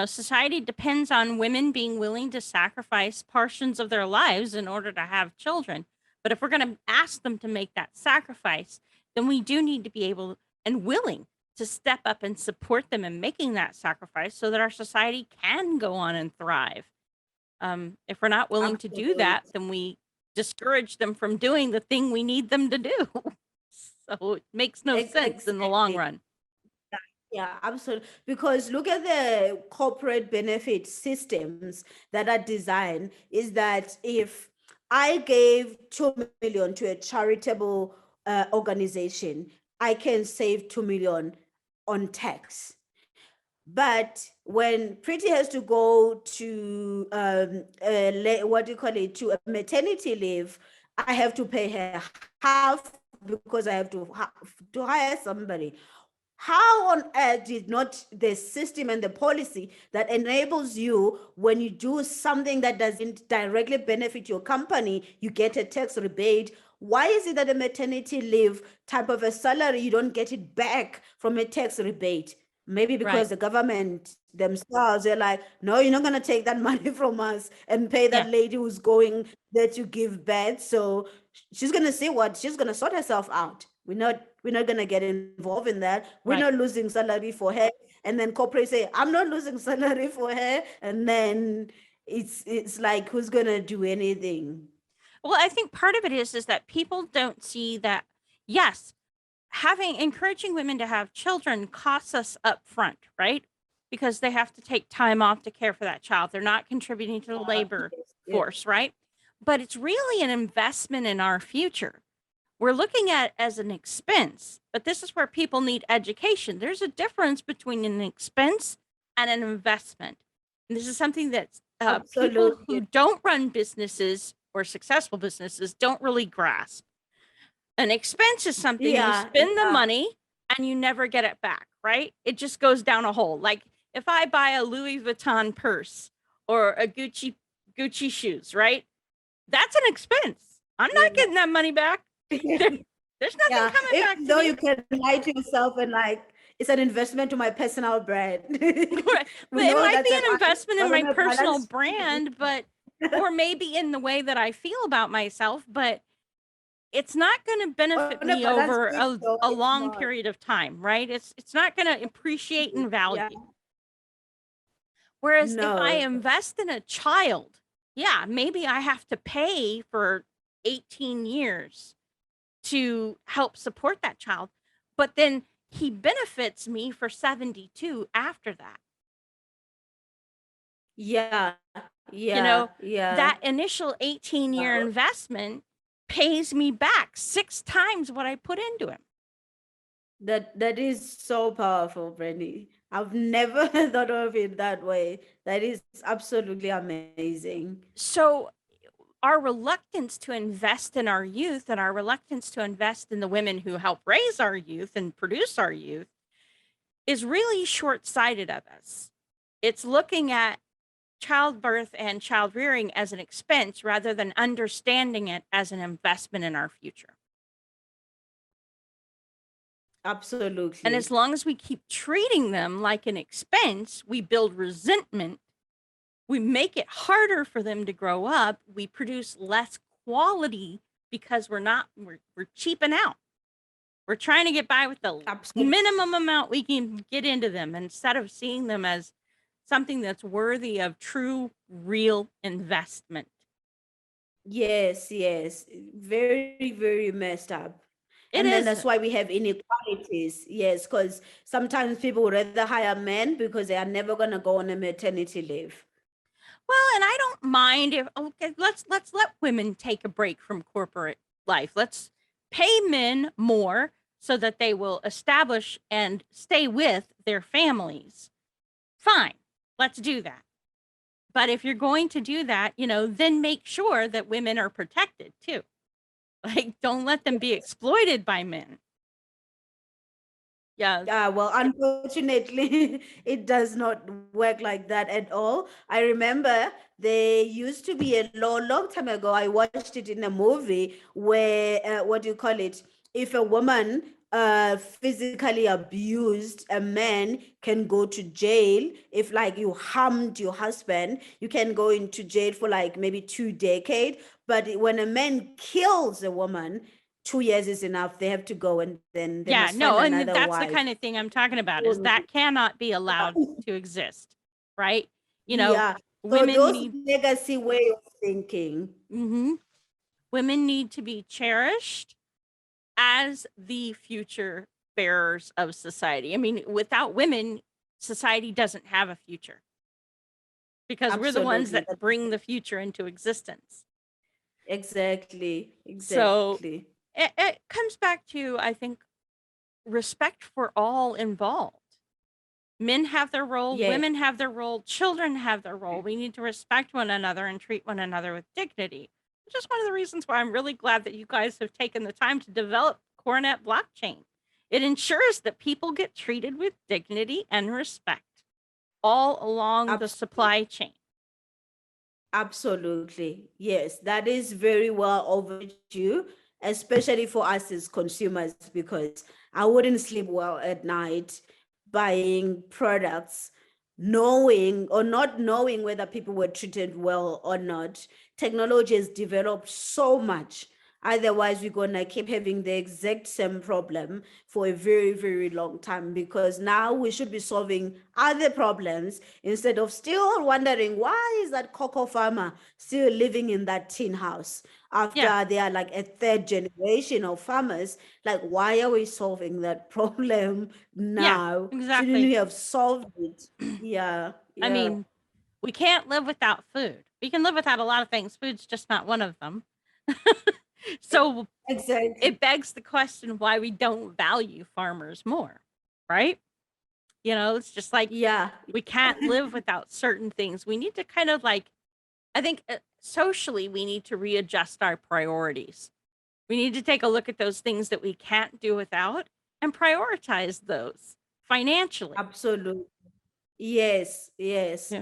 S2: society depends on women being willing to sacrifice portions of their lives in order to have children. But if we're going to ask them to make that sacrifice, then we do need to be able and willing to step up and support them in making that sacrifice so that our society can go on and thrive. If we're not willing to do
S3: Absolutely.
S2: that, then we discourage them from doing the thing we need them to do. So it makes no sense in the long
S3: Exactly.
S2: run.
S3: Yeah, absolutely. Because look at the corporate benefit systems that are designed, is that if I gave 2 million to a charitable organization, I can save 2 million on tax. But when Pretty has to go to what do you call it, to a maternity leave, I have to pay her half because I have to hire somebody. How on earth did not the system and the policy that enables you, when you do something that doesn't directly benefit your company, you get a tax rebate? Why is it that a maternity leave type of a salary, you don't get it back from a tax rebate? Maybe
S2: Right.
S3: because the government themselves, they're like, no, you're not going to take that money from us and pay
S2: Yeah.
S3: that lady who's going there to give birth. So she's going to see what she's going to sort herself out. We're not going to get involved in that. We're
S2: Right.
S3: not losing salary for her. And then corporate say, I'm not losing salary for her. And then it's like, who's going to do anything?
S2: Well, I think part of it is that people don't see that, yes, encouraging women to have children costs us up front, right? Because they have to take time off to care for that child. They're not contributing to the labor
S3: Yeah.
S2: force, right? But it's really an investment in our future. We're looking at it as an expense, but this is where people need education. There's a difference between an expense and an investment. And this is something that people who
S3: Absolutely.
S2: don't run businesses or successful businesses don't really grasp. An expense is something you
S3: Yeah,
S2: spend the
S3: yeah.
S2: money and you never get it back, right? It just goes down a hole. Like if I buy a Louis Vuitton purse or a Gucci shoes, right? That's an expense. I'm not
S3: Yeah.
S2: getting that money back. There's nothing
S3: Yeah,
S2: coming back
S3: even
S2: to
S3: though
S2: me.
S3: you can lie to yourself and like, it's an investment to my personal brand.
S2: Right.
S3: We
S2: But it
S3: know
S2: might
S3: that's
S2: be
S3: an
S2: an
S3: art,
S2: investment in
S3: but
S2: my
S3: on a
S2: personal
S3: balance
S2: brand, but
S3: sheet,
S2: or maybe in the way that I feel about myself, but it's not going to benefit
S3: on a
S2: me
S3: balance
S2: over
S3: sheet, though,
S2: a
S3: it's
S2: long
S3: not.
S2: period of time, right? It's not going to appreciate in
S3: Yeah,
S2: value. Whereas if I
S3: no,
S2: invest in a child, yeah, maybe I have to pay for 18 years to help support that child, but then he benefits me for 72 after that.
S3: yeah,
S2: You
S3: yeah,
S2: know,
S3: yeah.
S2: that initial 18-year investment pays me back 6 times what I put into him.
S3: That is so powerful, Brandy. I've never thought of it that way. That is absolutely amazing.
S2: So our reluctance to invest in our youth and our reluctance to invest in the women who help raise our youth and produce our youth is really short-sighted of us. It's looking at childbirth and child rearing as an expense rather than understanding it as an investment in our future. And as
S3: Absolutely.
S2: long as we keep treating them like an expense, we build resentment we make it harder for them to grow up. We produce less quality because we're cheaping out. We're trying to get by with the
S3: Absolutely.
S2: minimum amount we can get into them instead of seeing them as something that's worthy of true, real investment.
S3: Yes, yes. Very, very messed up.
S2: It
S3: And then
S2: is.
S3: that's why we have inequalities. Yes, because sometimes people would rather hire men because they are never going to go on a maternity leave.
S2: Well, and I don't mind if okay, let's let women take a break from corporate life. Let's pay men more so that they will establish and stay with their families. Fine. Let's do that. But if you're going to do that, then make sure that women are protected too. Like, don't let them be exploited by men. Yeah.
S3: Well, unfortunately, it does not work like that at all. I remember there used to be a long time ago, I watched it in a movie where, what do you call it? If a woman physically abused a man, can go to jail. If like you harmed your husband, you can go into jail for like maybe 2 decades. But when a man kills a woman, 2 years is enough. They have to go and then they
S2: Yeah,
S3: must
S2: no,
S3: find
S2: and
S3: another
S2: that's the
S3: wife.
S2: kind of thing I'm talking about is that cannot be allowed to exist, right?
S3: Yeah. So
S2: Women
S3: those
S2: need
S3: legacy way of thinking.
S2: women need to be cherished as the future bearers of society. I mean, without women, society doesn't have a future because we're the ones
S3: Absolutely.
S2: that bring the future into existence.
S3: Exactly.
S2: So
S3: Exactly.
S2: it comes back to, I think, respect for all involved. Men have their role,
S3: Yes.
S2: women have their role, children have their role. We need to respect one another and treat one another with dignity. Which is one of the reasons why I'm really glad that you guys have taken the time to develop Coronet Blockchain. It ensures that people get treated with dignity and respect all along the supply chain.
S3: Absolutely. Yes, that is very well overdue, especially for us as consumers, because I wouldn't sleep well at night buying products, knowing or not knowing whether people were treated well or not. Technology has developed so much. Otherwise, we're going to keep having the exact same problem for a very, very long time, because now we should be solving other problems instead of still wondering why is that cocoa farmer still living in that tin house after they are like a third generation of farmers. Like, why are we solving that problem now?
S2: exactly.
S3: Shouldn't we have solved it? Yeah.
S2: I mean, we can't live without food. We can live without a lot of things. Food's just not one of them. So
S3: exactly.
S2: It begs the question why we don't value farmers more, right? It's just like we can't live without certain things. We need to kind of like, I think socially, we need to readjust our priorities. We need to take a look at those things that we can't do without and prioritize those financially.
S3: Absolutely. Yes, yes.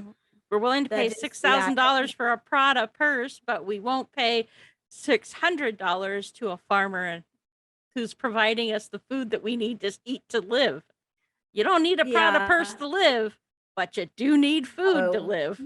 S2: We're willing to pay $6,000 for a Prada purse, but we won't pay $600 to a farmer who's providing us the food that we need to eat to live. You don't need a Prada purse to live, but you do need food to live.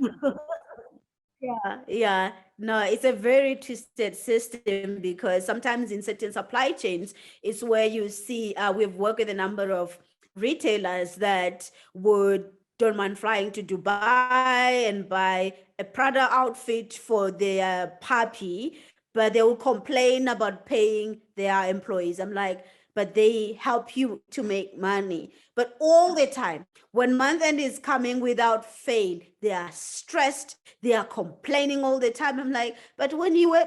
S3: Yeah. No, it's a very twisted system, because sometimes in certain supply chains, it's where you see, we've worked with a number of retailers that don't mind flying to Dubai and buy a Prada outfit for their puppy, but they will complain about paying their employees. I'm like, but they help you to make money. But all the time, when month end is coming without fail, they are stressed, they are complaining all the time. I'm like, but when you were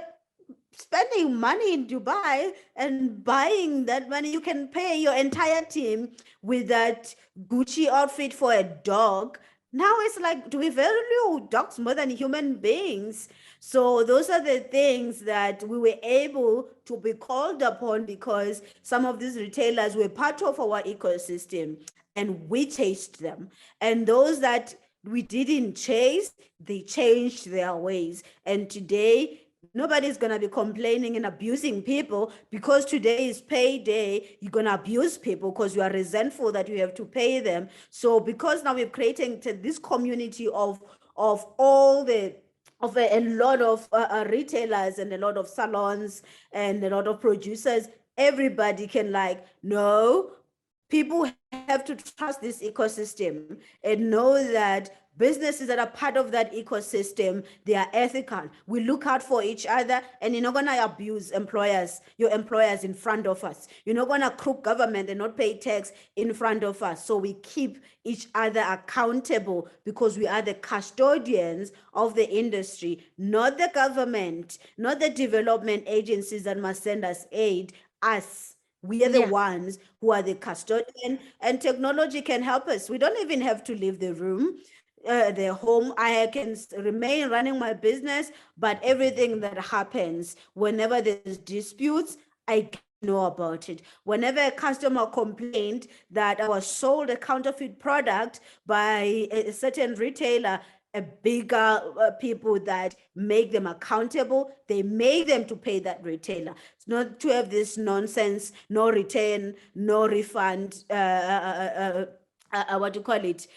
S3: spending money in Dubai and buying that money, you can pay your entire team with that Gucci outfit for a dog. Now it's like, do we value dogs more than human beings? So those are the things that we were able to be called upon, because some of these retailers were part of our ecosystem and we chased them. And those that we didn't chase, they changed their ways. And today, nobody's going to be complaining and abusing people, because today is payday. You're going to abuse people because you are resentful that you have to pay them. So because now we're creating this community of of all the of a lot of retailers and a lot of salons and a lot of producers. Everybody can like, no, people have to trust this ecosystem and know that businesses that are part of that ecosystem, they are ethical. We look out for each other, and you're not going to abuse your employers in front of us. You're not going to crook government and not pay tax in front of us. So we keep each other accountable because we are the custodians of the industry, not the government, not the development agencies that must send us aid, us. We are the ones who are the custodian, and technology can help us. We don't even have to leave the room, the home. I can remain running my business, but everything that happens, whenever there's disputes, I know about it. Whenever a customer complained that I was sold a counterfeit product by a certain retailer, a bigger people that make them accountable, they make them to pay that retailer. It's not to have this nonsense, no return, no refund, what do you call it,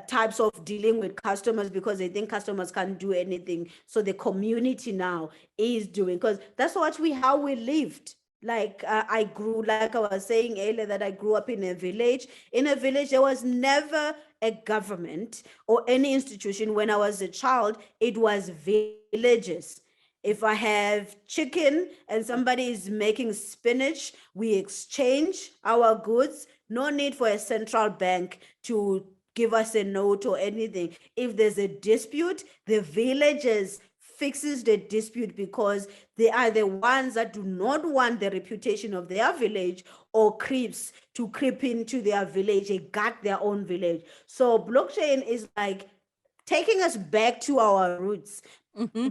S3: types of dealing with customers because they think customers can't do anything. So the community now is doing, because that's how we lived. Like I grew, like I was saying earlier, that I grew up in a village. In a village, there was never a government or any institution. When I was a child, it was villages. If I have chicken and somebody is making spinach, we exchange our goods. No need for a central bank to give us a note or anything. If there's a dispute, the villagers fixes the dispute because they are the ones that do not want the reputation of their village or creeps to creep into their village. They got their own village. So blockchain is like taking us back to our roots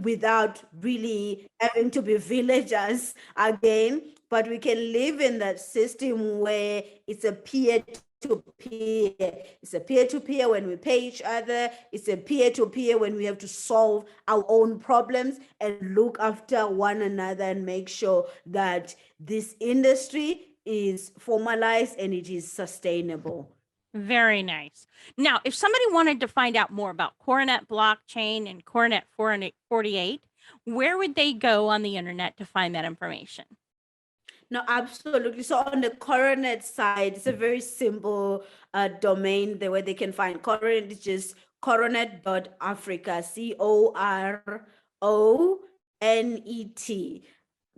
S3: without really having to be villagers again, but we can live in that system where it's a peer-to-peer. It's a peer-to-peer when we pay each other. It's a peer-to-peer when we have to solve our own problems and look after one another and make sure that this industry is formalized and it is sustainable.
S2: Very nice. Now, if somebody wanted to find out more about Coronet Blockchain and Coronet 48, where would they go on the internet to find that information?
S3: No, absolutely. So on the Coronet side, it's a very simple domain there where they can find Coronet. It's just coronet.africa,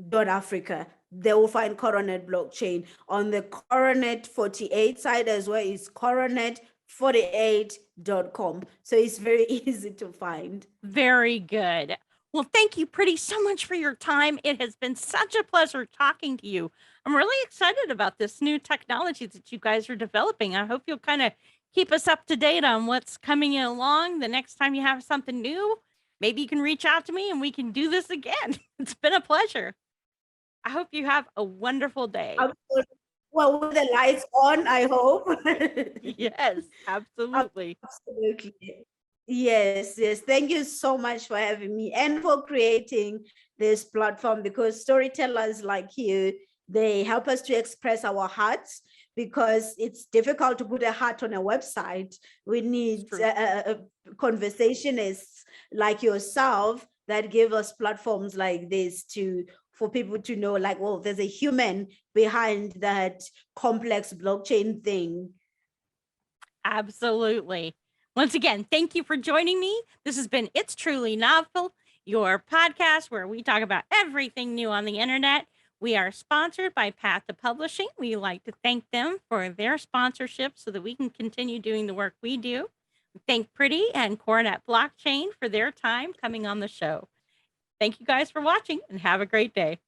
S3: CORONET.Africa. They will find Coronet Blockchain. On the Coronet 48 side as well is coronet48.com. So it's very easy to find.
S2: Very good. Well, thank you, Pretty, so much for your time. It has been such a pleasure talking to you. I'm really excited about this new technology that you guys are developing. I hope you'll kind of keep us up to date on what's coming along. The next time you have something new, maybe you can reach out to me and we can do this again. It's been a pleasure. I hope you have a wonderful day.
S3: Absolutely. Well, with the lights on, I hope.
S2: Yes, absolutely.
S3: Absolutely. Yes, yes. Thank you so much for having me and for creating this platform, because storytellers like you, they help us to express our hearts, because it's difficult to put a heart on a website. We need conversationists like yourself that give us platforms like this for people to know, like, well, there's a human behind that complex blockchain thing.
S2: Absolutely. Once again, thank you for joining me. This has been It's Truly Novel, your podcast where we talk about everything new on the internet. We are sponsored by Path to Publishing. We like to thank them for their sponsorship so that we can continue doing the work we do. Thank Pretty and Coronet Blockchain for their time coming on the show. Thank you guys for watching and have a great day.